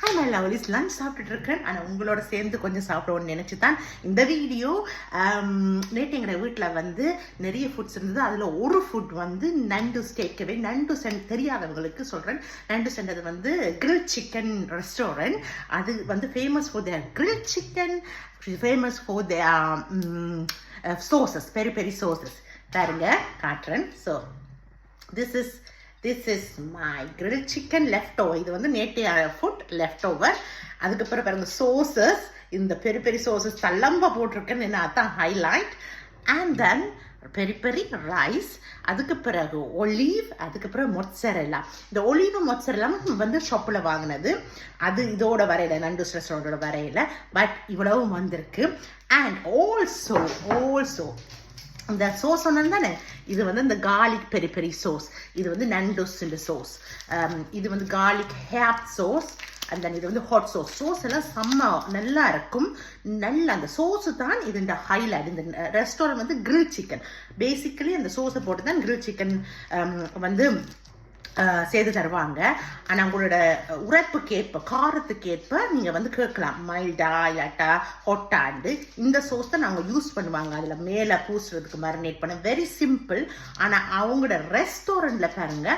Hi my lovelies, lunch சாப்பிட்டுட்டு இருக்கேன். ஆனால் உங்களோட சேர்ந்து கொஞ்சம் சாப்பிடுவோன்னு நினச்சி தான் இந்த வீடியோ. நேற்று எங்கள் வீட்டில் வந்து நிறைய ஃபுட்ஸ் இருந்தது. அதில் ஒரு ஃபுட் வந்து நண்டு டேக்அவே. நண்டு சென்ட் தெரியாதவங்களுக்கு சொல்கிறேன். நண்டு சென்றது வந்து கிரில் சிக்கன் ரெஸ்டாரண்ட். அது வந்து famous for their grill chicken, famous for their sauces, peri peri sauces. பாருங்க, காட்டுறேன். So this is my grilled chicken leftover. இது வந்து நேற்றைய ஃபுட் leftover. அதுக்கப்புறம் பாருங்க சோசஸ், இந்த பெரி பெரி சோசஸ் தள்ளம்ப போட்டிருக்கேன்னு என்ன அதான் highlight. And then peri peri rice, அதுக்கு பிறகு ஒலிவ், அதுக்கப்புறம் மொட்சரெல்லா. இந்த ஒலிவும் மொட்சரெல்லாம் வந்து ஷாப்பில் வாங்கினது. அது இதோட வரையில, நண்டூஸ் ரெஸ்டாரண்டோட வரையில, பட் இவ்வளவும் வந்திருக்கு. அண்ட் ஆல்சோ இந்த சோஸ் சொன்னது தானே, இது வந்து இந்த கார்லிக் பெரி பெரி சோஸ். இது வந்து நண்டூஸ் சோஸ். இது வந்து கார்லிக் ஹேப் சோஸ். அண்ட் தென் இது வந்து ஹாட் சோஸ். சோஸ் எல்லாம் செம்ம நல்லா இருக்கும். நல்ல அந்த சோஸு தான் இது இந்த ஹைலைட். இந்த ரெஸ்டாரண்ட் வந்து கிரில் சிக்கன், பேசிக்கலி அந்த சோஸை போட்டு தான் கிரில் சிக்கன் வந்து செய்து தருவாங்க. ஆனால் உங்களோட உரைப்புக்கேற்ப, காரத்துக்கேற்ப நீங்கள் வந்து கேட்கலாம், மைல்டா இல்லாட்டா ஹொட்டாண்டு. இந்த சோஸ் தான் நாங்கள் யூஸ் பண்ணுவாங்க அதில் மேலே பூசுறதுக்கு, மேரினேட் பண்ண. Very simple. ஆனால் அவங்களோட ரெஸ்டாரண்ட்டில் பாருங்க,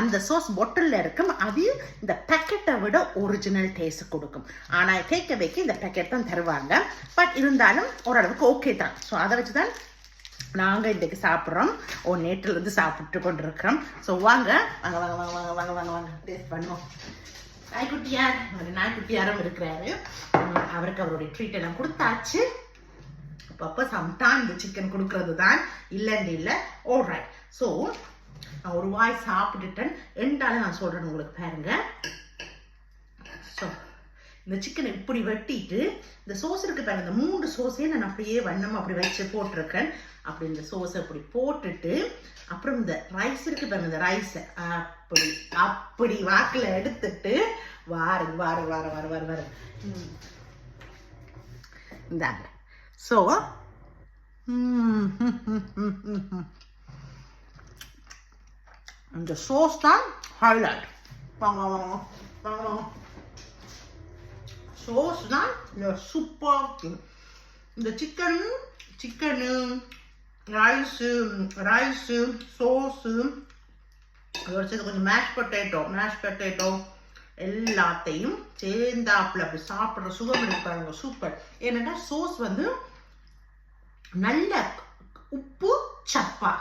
அந்த சோஸ் பொட்டிலில் இருக்கும். அது இந்த பேக்கெட்டை விட ஒரிஜினல் டேஸ்ட் கொடுக்கும். ஆனால் டேக்அவேக்கு இந்த பேக்கெட் தான் தருவாங்க. பட் இருந்தாலும் ஓரளவுக்கு ஓகே தான். ஸோ அதை வச்சு தான் நாங்கள் இன்றைக்கு சாப்பிட்றோம். நேற்றிலிருந்து சாப்பிட்டு கொண்டு இருக்கிறோம். ஸோ வாங்க வாங்க வாங்க வாங்க வாங்க வாங்க வாங்க வாங்க டேஸ்ட் பண்ணுவோம். நாய்க்குட்டியாரும் இருக்கிறாரு. அவருக்கு அவருடைய ட்ரீட் எல்லாம் கொடுத்தாச்சு. அப்பப்போ சம்டைம் இந்த சிக்கன் கொடுக்கறது தான், இல்லைன்னு இல்லை. ஆல்ரைட். ஸோ நான் ஒரு வாய் சாப்பிட்டுட்டேன். ரெண்டாலும் நான் சொல்கிறேன் உங்களுக்கு பாருங்க. ஸோ இந்த சிக்கனை இப்படி வெட்டிட்டு, இந்த சோஸ் இருக்கு பாருங்க, இந்த 3 சோஸையும் நான் அப்படியே வண்ணம் அப்படி வச்சு போட்டிருக்கேன். அப்படி இந்த சோஸை அப்படி போட்டுட்டு, அப்புறம் இந்த ரைஸ் இருக்கு பாருங்க, இந்த ரைஸை அப்படி அப்படி வாக்கில் எடுத்துட்டு வார இந்தாங்க. ஸோ இந்த சோஸ் தான் ஹைலைட். வாங்க வாங்க வாங்க. சோஸ் தான் சூப்பர். இந்த சிக்கனு ரைஸு சோஸு, அதோட சேர்த்து கொஞ்சம் மேஷ் பொட்டேட்டோ எல்லாத்தையும் சேர்ந்தாப்புல அப்படி சாப்பிட்ற சுகம் இருப்பாருங்க. சூப்பர். ஏன்னா சோஸ் வந்து நல்ல உப்பு சப்பா,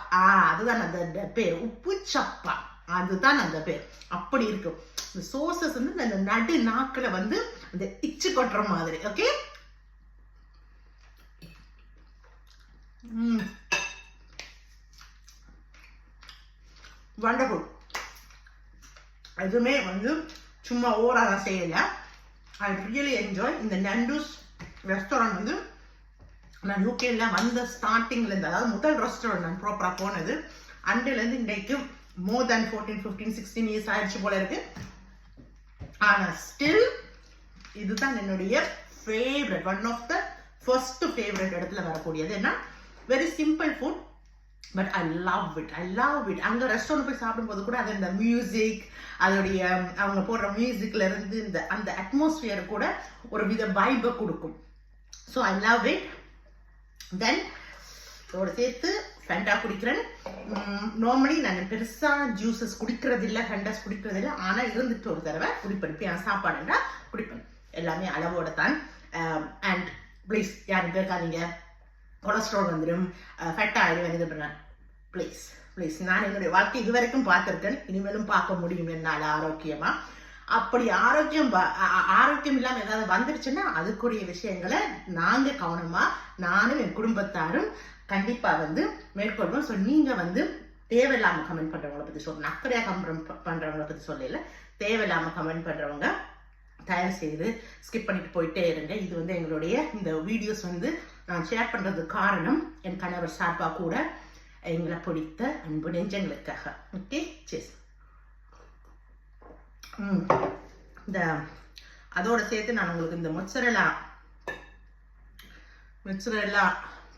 அதுதான் அந்த பேர், உப்பு சப்பா, அதுதான் அந்த பேர். அப்படி இருக்கும். இந்த சோசஸ் வந்து அந்த நடு நாக்கில் வந்து அந்த இச்சு கொட்டுற மாதிரி. Okay, wonderful. எதுவுமே வந்து சும்மா ஓவராக செய்யல. I really enjoy. இந்த நண்டூஸ் ரெஸ்டாரண்ட் வந்து நான் யூகேல வந்த ஸ்டார்டிங்லேருந்து, அதாவது முதல் ரெஸ்டாரண்ட் நான் ப்ராப்பராக போனது, அண்டையிலேருந்து இன்றைக்கு more than 14, 15, 16 years ஆயிடுச்சு போல இருக்கு. ஆனால் ஸ்டில் இதுதான் என்னுடைய favourite, one of the first favourite இடத்துல வரக்கூடியது. ஏன்னா very simple food, but I love it. அங்கே ரெஸ்டாரண்ட் போய் சாப்பிடும்போது கூட அது இந்த மியூசிக், அதோடைய அவங்க போடுற மியூசிக்ல இருந்து இந்த அந்த அட்மாஸ்பியர் கூட ஒரு வித வைபை கொடுக்கும். So I love it. Then இதோட சேர்த்து ஃபெண்டா குடிக்கிறேன். நார்மலி நான் பெருசாக ஜூஸஸ் குடிக்கிறதில்லை, ஃபெண்டாஸ் குடிக்கிறதில்லை. ஆனால் இருந்துட்டு ஒரு தடவை குடிப்பேன். என் சாப்பாடுன்னா குடிப்பேன். எல்லாமே அளவோட தான். அண்ட் ப்ளீஸ் யாரும் கேட்காதீங்க, கொலஸ்ட்ரால் வந்துடும், ஃபெட்டா ஆகிடும், இது பண்ணேன். ப்ளீஸ் நான் என்னுடைய வாழ்க்கை இது வரைக்கும் பார்த்துருக்கேன், இனிமேலும் பார்க்க முடியும் என்னால் ஆரோக்கியமாக. அப்படி ஆரோக்கியம் இல்லாமல் ஏதாவது வந்துருச்சுன்னா அதுக்குரிய விஷயங்களை நாங்கள் கவனமாக, நானும் என் குடும்பத்தாரும் கண்டிப்பாக வந்து மேற்கொள்வோம். ஸோ நீங்கள் வந்து தேவையில்லாமல் கமெண்ட் பண்ணுறவங்கள பற்றி சொல்கிறேன், அக்கறையாக கமெண்ட் பண்ணுறவங்கள பற்றி சொல்லல. தேவையில்லாமல் கமெண்ட் பண்ணுறவங்க தயவு செய்து ஸ்கிப் பண்ணிட்டு போயிட்டே இருங்க. இது வந்து எங்களுடைய இந்த வீடியோஸ் வந்து நான் ஷேர் பண்ணுறதுக்கு காரணம் என் கணவர் சார்பாக கூட எங்களை பிடித்த அன்பு நெஞ்சங்களுக்காக. Okay, chase. இந்த அதோட சேர்த்து நான் உங்களுக்கு இந்த மொச்சரெல்லா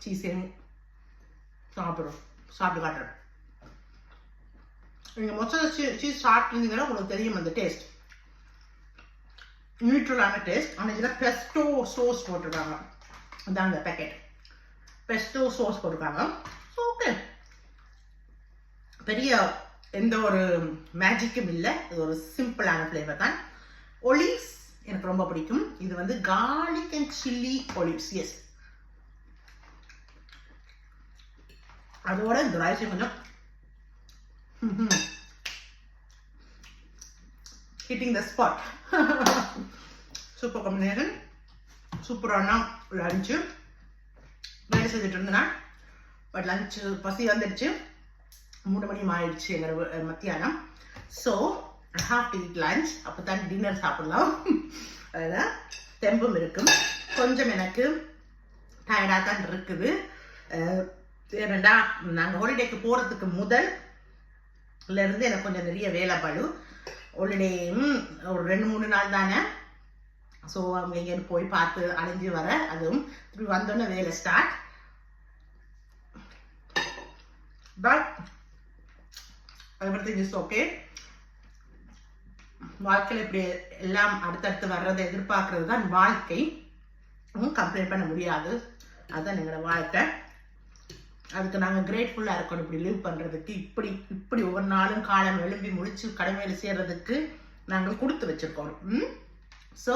சீஸையும் சாப்பிட்டு காட்டுறேன். நீங்கள் மொச்சரெல்லா சீஸ் சாப்பிட்டீங்கன்னா உங்களுக்கு தெரியும் அந்த டேஸ்ட். நியூட்ரலான டேஸ்ட். ஆனால் இதில் பெஸ்டோ சோஸ் போட்டிருக்காங்க. அதான் அந்த பேக்கெட் பெஸ்டோ சோஸ் போட்டிருக்காங்க. ஸோ ஓகே, பெரிய எந்த ஒரு மேஜிக்கும் இல்லை. இது ஒரு சிம்பிளான ஃப்ளேவர் தான். ஒலிவ்ஸ் எனக்கு ரொம்ப பிடிக்கும். இது வந்து garlic and chilli olives. Yes, அதோட இந்த ரைஸ் கொஞ்சம் hitting the spot. Super combination. சூப்பரான லஞ்சு. வேலை செஞ்சுட்டு இருந்தேன், பட் லஞ்சு பசி வந்துடுச்சு. 3 மணி ஆயிடுச்சு எங்களோட மத்தியானம். So I have to eat lunch. அப்போ தான் டின்னர் சாப்பிடலாம். அதில் தெம்பும் இருக்கும். கொஞ்சம் எனக்கு டயர்டாக தான் இருக்குது. ஏன்னா நாங்கள் ஹாலிடேக்கு போகிறதுக்கு முதல்லேருந்து எனக்கு கொஞ்சம் நிறைய வேலை பழு. ஹாலிடேயும் ஒரு 2-3 நாள் தானே. ஸோ அவங்க எங்கேன்னு போய் பார்த்து அலைஞ்சு வர, அதுவும் இப்படி வந்தோன்னே வேலை start. But everything is okay. வாழ்க்கையில் இப்படி எல்லாம் அடுத்தடுத்து வர்றதை எதிர்பார்க்கறது தான் வாழ்க்கை. கம்ப்ளைண்ட் பண்ண முடியாது. அதுதான் எங்களோட வாழ்க்கை. அதுக்கு நாங்கள் கிரேட்ஃபுல்லாக இருக்கணும். இப்படி லிவ் பண்ணுறதுக்கு, இப்படி ஒவ்வொரு நாளும் காலம் எழும்பி முடிச்சு கடமையில் சேர்றதுக்கு நாங்கள் கொடுத்து வச்சிருக்கோம். So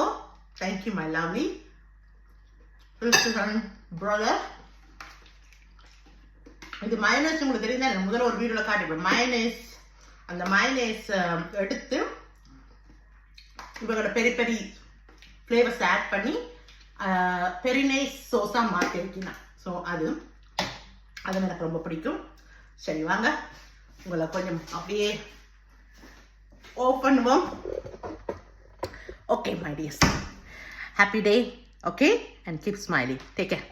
thank you my lovely brother. இது மயனேஸ் உங்களுக்கு தெரியுதா? எனக்கு முதல்ல ஒரு வீடியோவில் காட்டிப்பேன். மயனேஸ், அந்த மயனேஸ் எடுத்து இவங்களோட பெரிய பெரிய ஃப்ளேவர்ஸ் ஆட் பண்ணி பெரினைஸ் சோஸாக மாற்றிருக்கீங்க. ஸோ அது எனக்கு ரொம்ப பிடிக்கும். சரி வாங்க, உங்களை கொஞ்சம் அப்படியே open. Okay, my dears. Happy day, okay? And keep smiling. Take care.